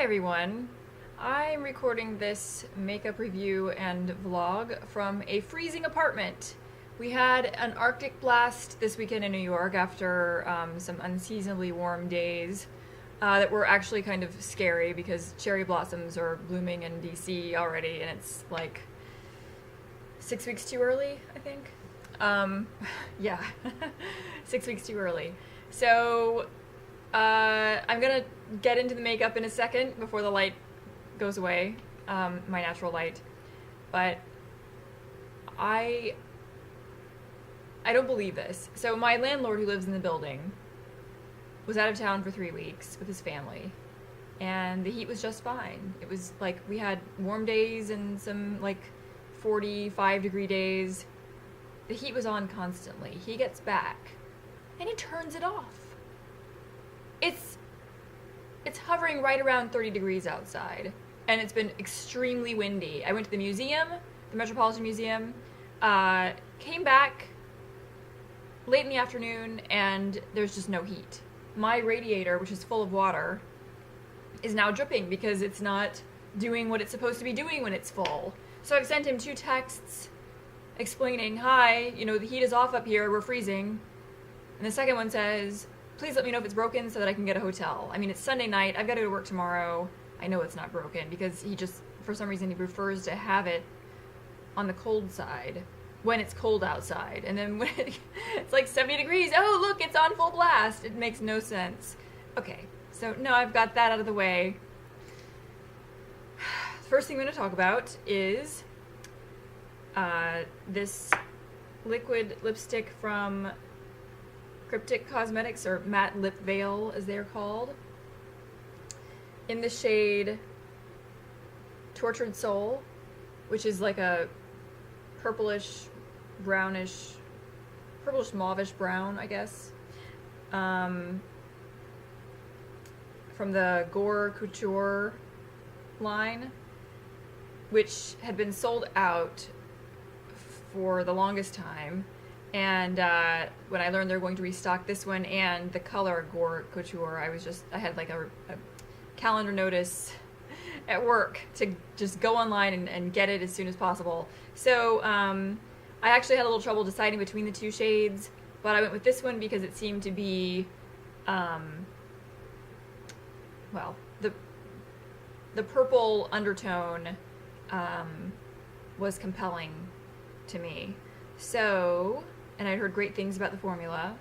Hi everyone. I'm recording this makeup review and vlog from a freezing apartment. We had an Arctic blast this weekend in New York after some unseasonably warm days that were actually kind of scary because cherry blossoms are blooming in DC already and it's like 6 weeks too early, I think. Yeah, 6 weeks too early. So I'm gonna get into the makeup in a second before the light goes away, my natural light. But I don't believe this. So my landlord who lives in the building was out of town for 3 weeks with his family, and the heat was just fine. It was like we had warm days and some like 45-degree days. The heat was on constantly. He gets back and he turns it off. It's hovering right around 30 degrees outside, and it's been extremely windy. I went to the museum, the Metropolitan Museum, came back late in the afternoon, and there's just no heat. My radiator, which is full of water, is now dripping because it's not doing what it's supposed to be doing when it's full. So I've sent him 2 texts explaining, hi, the heat is off up here, we're freezing. And the second one says, please let me know if it's broken so that I can get a hotel. I mean, it's Sunday night, I've got to go to work tomorrow. I know it's not broken because he just, for some reason, he prefers to have it on the cold side when it's cold outside. And then when it's like 70 degrees, oh, look, it's on full blast. It makes no sense. Okay, so no, I've got that out of the way. First thing I'm going to talk about is this liquid lipstick from Cryptic Cosmetics, or Matte Lip Veil as they're called, in the shade Tortured Soul, which is like a purplish brownish, purplish mauvish brown, I guess, from the Gore Couture line, which had been sold out for the longest time. And when I learned they were going to restock this one and the color Gore Couture, I had like a calendar notice at work to just go online and get it as soon as possible. So I actually had a little trouble deciding between the 2 shades, but I went with this one because it seemed to be, well, the purple undertone was compelling to me. So, and I'd heard great things about the formula,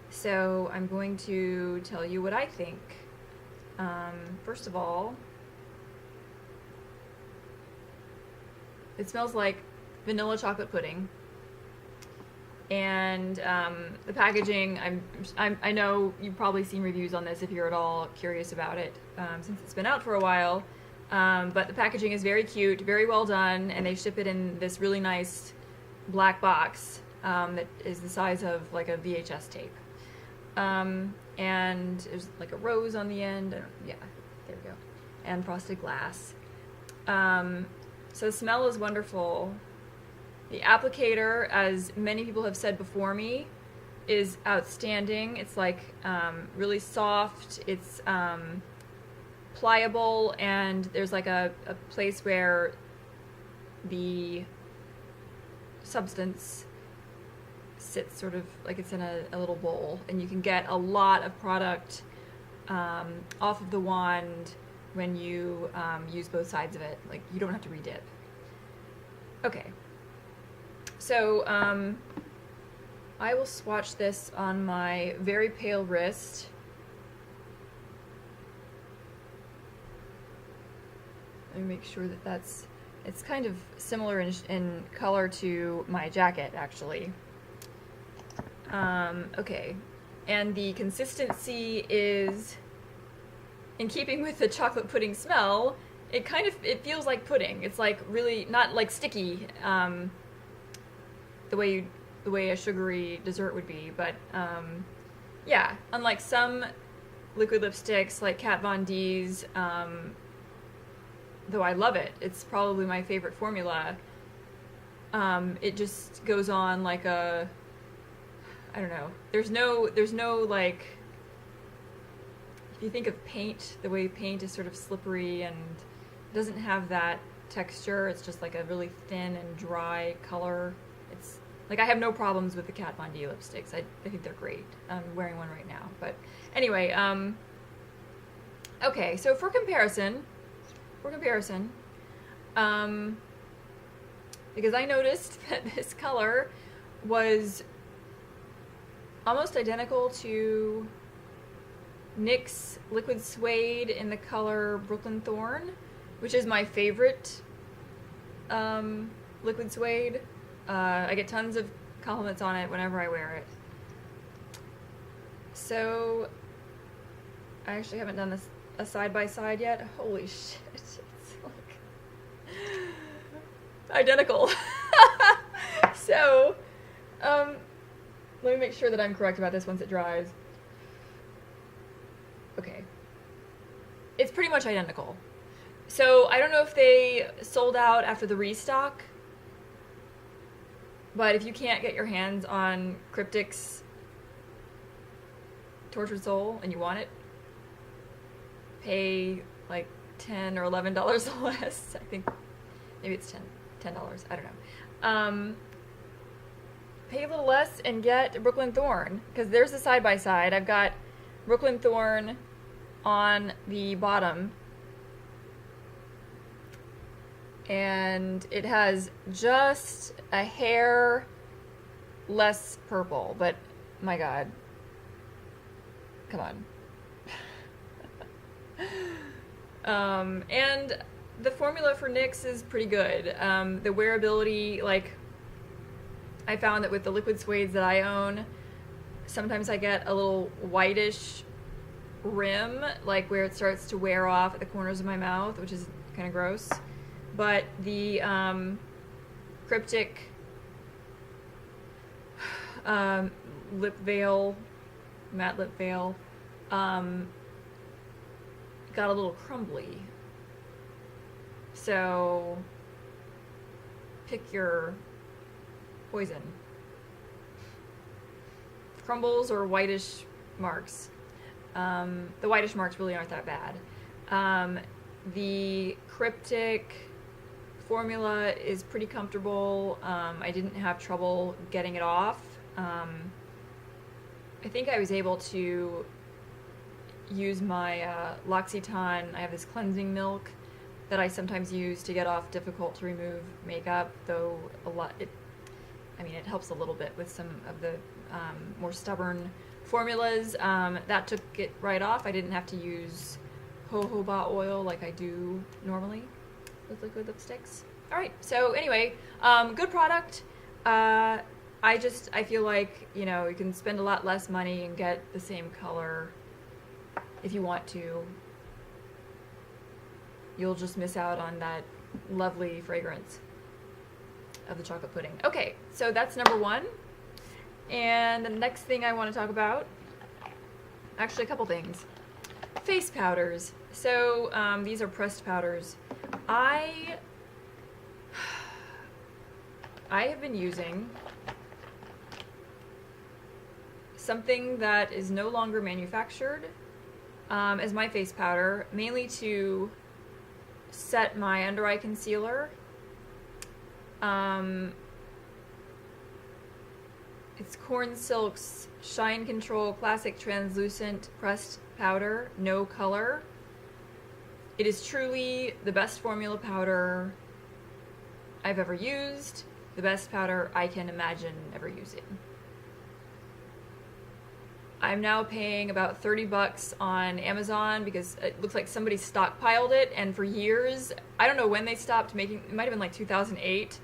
so I'm going to tell you what I think. First of all, it smells like vanilla chocolate pudding, and the packaging, I know you've probably seen reviews on this if you're at all curious about it, since it's been out for a while, but the packaging is very cute, very well done, and they ship it in this really nice black box that is the size of like a VHS tape, and there's like a rose on the end. Yeah, there we go, and frosted glass. So the smell is wonderful. The applicator, as many people have said before me, is outstanding. It's like really soft. It's pliable, and there's like a place where the substance sits sort of like it's in a little bowl, and you can get a lot of product off of the wand when you use both sides of it. Like, you don't have to redip. Okay, so I will swatch this on my very pale wrist. Let me make sure that it's kind of similar in color to my jacket, actually. Okay, and the consistency is in keeping with the chocolate pudding smell. It feels like pudding. It's like really not like sticky, the way a sugary dessert would be, but yeah, unlike some liquid lipsticks like Kat Von D's, though I love it, it's probably my favorite formula. It just goes on like a, I don't know. There's no like if you think of paint, the way paint is sort of slippery and doesn't have that texture, it's just like a really thin and dry color. It's like I have no problems with the Kat Von D lipsticks. I think they're great. I'm wearing one right now. But anyway, okay, so for comparison, because I noticed that this color was almost identical to NYX Liquid Suede in the color Brooklyn Thorn, which is my favorite liquid suede. I get tons of compliments on it whenever I wear it. So I actually haven't done this a side-by-side yet. Holy shit, it's like identical. So let me make sure that I'm correct about this once it dries. Okay, it's pretty much identical. So I don't know if they sold out after the restock, but if you can't get your hands on Cryptic's Tortured Soul and you want it, pay like $10 or $11 less. I think maybe it's $10. I don't know. Pay a little less and get Brooklyn Thorn, because there's a side-by-side. I've got Brooklyn Thorn on the bottom, and it has just a hair less purple, but my god, come on. And the formula for NYX is pretty good. The wearability, like, I found that with the liquid suedes that I own, sometimes I get a little whitish rim, like where it starts to wear off at the corners of my mouth, which is kind of gross. But the Cryptic lip veil, matte lip veil, got a little crumbly. So pick your poison. Crumbles or whitish marks. The whitish marks really aren't that bad. The Cryptic formula is pretty comfortable. I didn't have trouble getting it off. I think I was able to use my L'Occitane. I have this cleansing milk that I sometimes use to get off difficult to remove makeup, though it helps a little bit with some of the more stubborn formulas. That took it right off. I didn't have to use jojoba oil like I do normally with liquid lipsticks. Alright, so anyway, good product. I feel like, you know, you can spend a lot less money and get the same color if you want to. You'll just miss out on that lovely fragrance of the chocolate pudding. Okay, so that's number one. And the next thing I want to talk about, actually a couple things. Face powders. So these are pressed powders. I have been using something that is no longer manufactured as my face powder, mainly to set my under eye concealer. It's Corn Silk's Shine Control Classic Translucent Pressed Powder, no color. It is truly the best formula powder I've ever used, the best powder I can imagine ever using. I'm now paying about $30 on Amazon because it looks like somebody stockpiled it, and for years, I don't know when they stopped making, it might have been like 2008.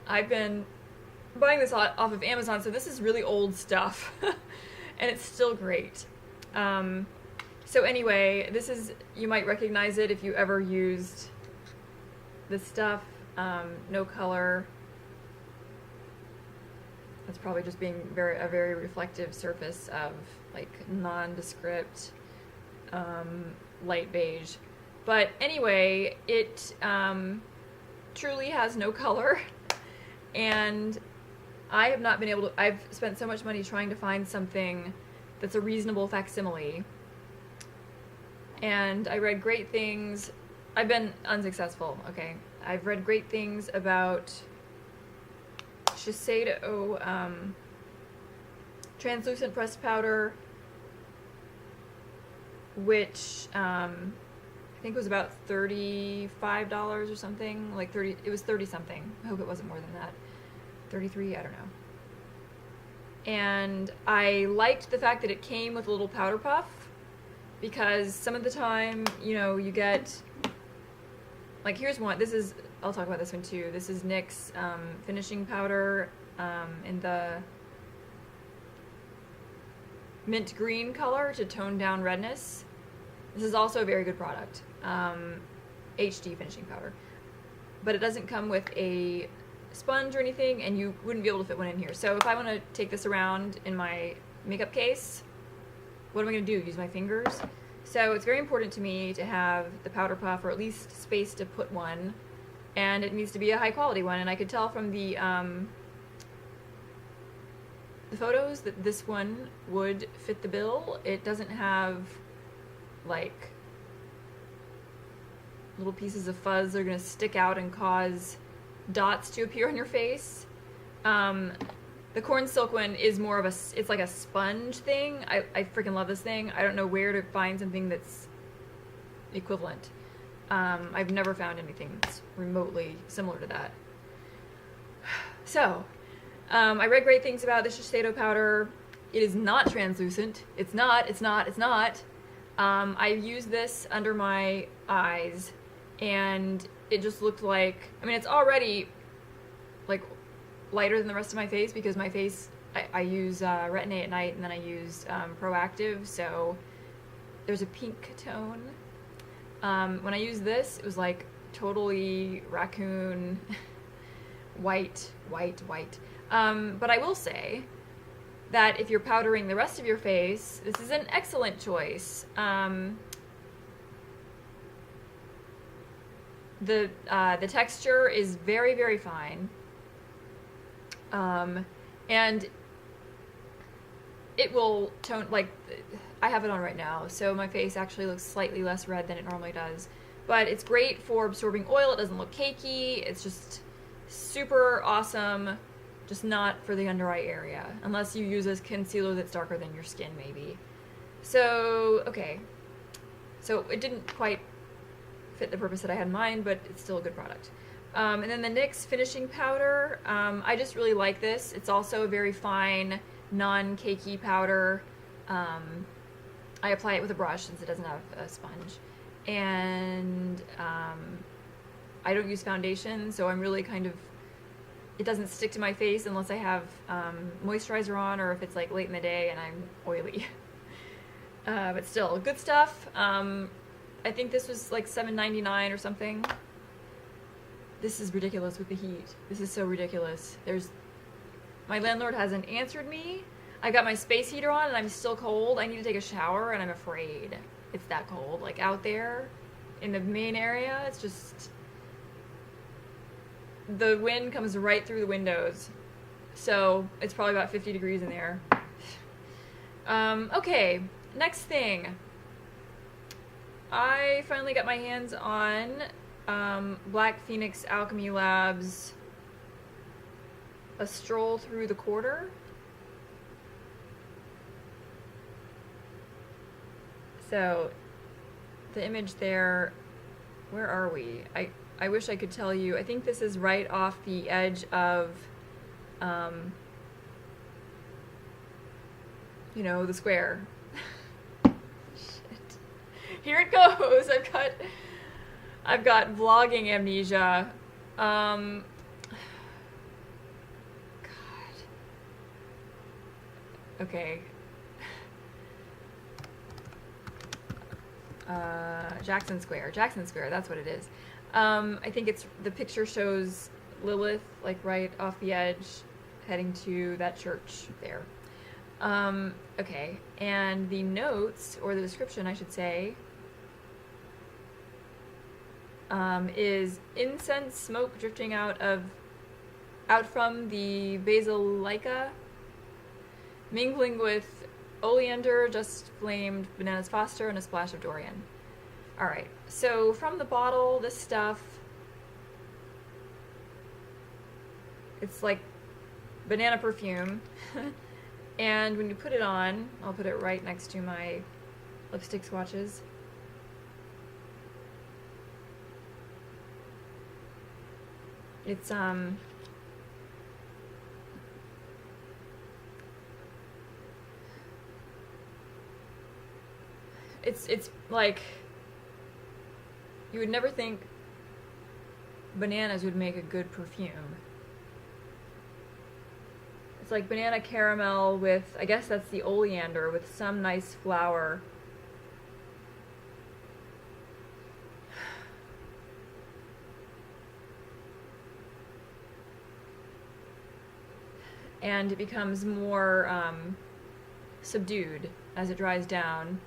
I've been buying this off of Amazon, so this is really old stuff, and it's still great. So anyway, this is, you might recognize it if you ever used this stuff. No color. That's probably just being a very reflective surface of like nondescript light beige. But anyway, it truly has no color, and I have not been able to, I've spent so much money trying to find something that's a reasonable facsimile, And I read great things. I've been unsuccessful, okay. I've read great things about Shiseido translucent pressed powder, which I think was about $35 or something. Like 30, it was 30 something. I hope it wasn't more than that. 33, I don't know. And I liked the fact that it came with a little powder puff, because some of the time, you know, you get, like, here's one. This is, I'll talk about this one too. This is NYX's finishing powder in the mint green color to tone down redness. This is also a very good product. HD finishing powder. But it doesn't come with a sponge or anything, and you wouldn't be able to fit one in here. So if I want to take this around in my makeup case, what am I going to do? Use my fingers? So it's very important to me to have the powder puff, or at least space to put one, and it needs to be a high quality one. And I could tell from the photos that this one would fit the bill. It doesn't have like little pieces of fuzz that are going to stick out and cause dots to appear on your face. The corn silk one is more of a, it's like a sponge thing. I freaking love this thing. I don't know where to find something that's equivalent. I've never found anything that's remotely similar to that. So, I read great things about the Shiseido powder. It is not translucent. It's not. I used this under my eyes, and it just looked like, I mean, it's already like lighter than the rest of my face, because my face, I use Retin-A at night, and then I use Proactive, so there's a pink tone. When I used this, it was like totally raccoon, white. But I will say that if you're powdering the rest of your face, this is an excellent choice. The texture is very, very fine. And it will tone, like, I have it on right now, so my face actually looks slightly less red than it normally does. But it's great for absorbing oil. It doesn't look cakey. It's just super awesome. Just not for the under eye area, unless you use a concealer that's darker than your skin, maybe. So, okay. So it didn't quite fit the purpose that I had in mind, but it's still a good product. And then the NYX finishing powder, I just really like this. It's also a very fine, non-cakey powder. I apply it with a brush since it doesn't have a sponge. And I don't use foundation, so I'm really kind of, it doesn't stick to my face unless I have moisturizer on, or if it's like late in the day and I'm oily. But still, good stuff. I think this was like $7.99 or something. This is ridiculous with the heat. This is so ridiculous. My landlord hasn't answered me. I got my space heater on and I'm still cold. I need to take a shower and I'm afraid it's that cold. Like out there in the main area, it's just, the wind comes right through the windows. So it's probably about 50 degrees in there. Okay, next thing. I finally got my hands on Black Phoenix Alchemy Labs A Stroll Through the Quarter. So the image there, where are we? I wish I could tell you. I think this is right off the edge of, you know, the square. Shit. Here it goes. I've got vlogging amnesia. God. Okay. Jackson Square, that's what it is. I think the picture shows Lilith, like right off the edge, heading to that church there. Okay, and the notes, or the description, I should say, is incense smoke drifting out from the basilica, mingling with oleander, just flamed bananas foster, and a splash of dorian. Alright, so from the bottle, this stuff, it's like banana perfume. And when you put it on, I'll put it right next to my lipstick swatches. It's it's like, you would never think bananas would make a good perfume. It's like banana caramel with, I guess that's the oleander, with some nice flower. And it becomes more subdued as it dries down.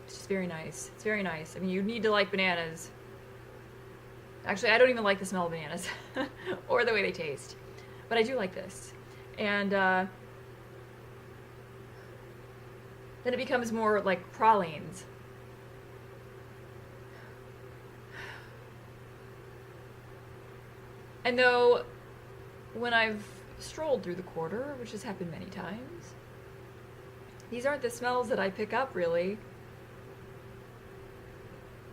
It's just very nice. It's very nice. I mean, you need to like bananas. Actually, I don't even like the smell of bananas or the way they taste, but I do like this. And then it becomes more like pralines. And though when I've strolled through the quarter, which has happened many times, these aren't the smells that I pick up, really.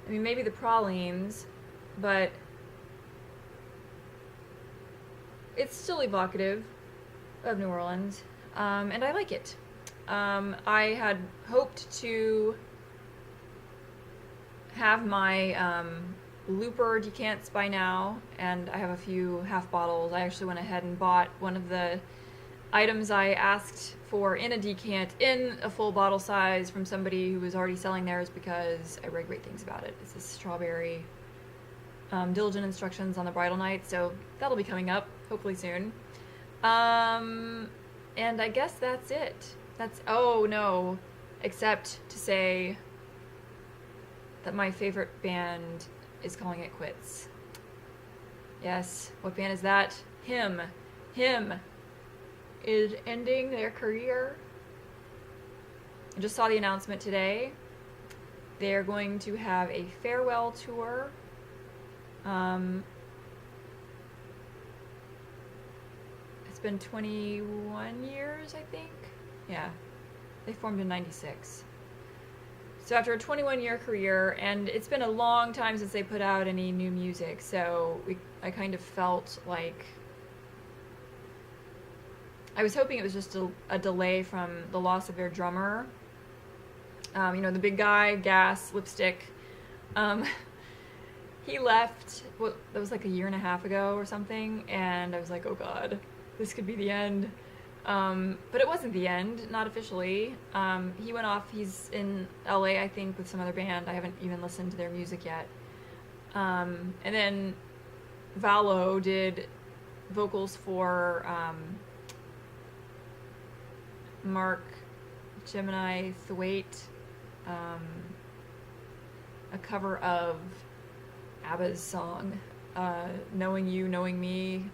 I mean, maybe the pralines, but it's still evocative of New Orleans, and I like it. I had hoped to have my Looper decants by now, and I have a few half bottles. I actually went ahead and bought one of the items I asked for in a decant in a full bottle size from somebody who was already selling theirs, because I read great things about it. It's this strawberry, diligent instructions on the bridal night, so that'll be coming up hopefully soon. And I guess that's it. Oh no, except to say that my favorite band is calling it quits. Yes, what band is that? Him is ending their career. I just saw the announcement today. They're going to have a farewell tour. It's been 21 years, I think. Yeah, they formed in '96. So after a 21-year career, and it's been a long time since they put out any new music, so I kind of felt like I was hoping it was just a delay from the loss of their drummer. You know, the big guy, Gas, Lipstick. He left, that was like a year and a half ago or something, and I was like, oh god, this could be the end. But it wasn't the end, not officially. He went off, he's in LA, I think, with some other band. I haven't even listened to their music yet. And then Valo did vocals for Mark Gemini Thwaite, a cover of ABBA's song, Knowing You, Knowing Me,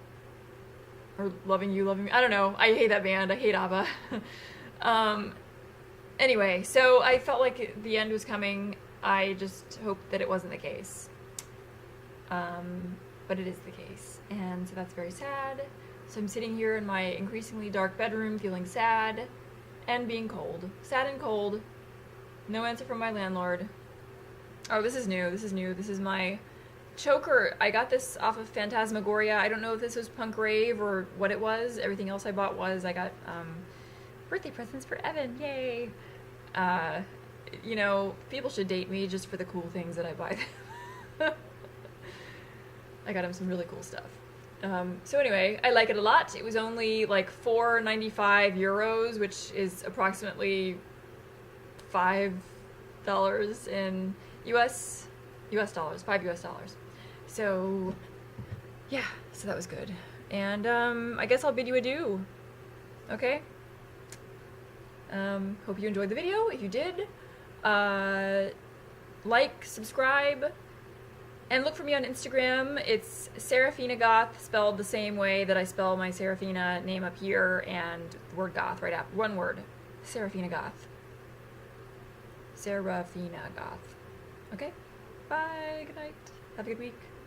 or Loving You, Loving Me. I don't know. I hate that band. I hate ABBA. Anyway, so I felt like the end was coming. I just hoped that it wasn't the case. But it is the case. And so that's very sad. So I'm sitting here in my increasingly dark bedroom feeling sad and being cold. Sad and cold. No answer from my landlord. Oh, this is new. This is my choker. I got this off of Phantasmagoria. I don't know if this was Punk Rave or what it was. Everything else I bought was, I got birthday presents for Evan. Yay. You know, people should date me just for the cool things that I buy them. I got him some really cool stuff. So anyway, I like it a lot. It was only like €4.95, which is approximately $5 in US dollars, $5 US. So yeah, so that was good. And I guess I'll bid you adieu. Okay? Hope you enjoyed the video. If you did, like, subscribe, and look for me on Instagram. It's Serafina Goth, spelled the same way that I spell my Serafina name up here, and the word goth right after. One word. Serafina Goth. Serafina Goth. Okay? Bye. Good night. Have a good week.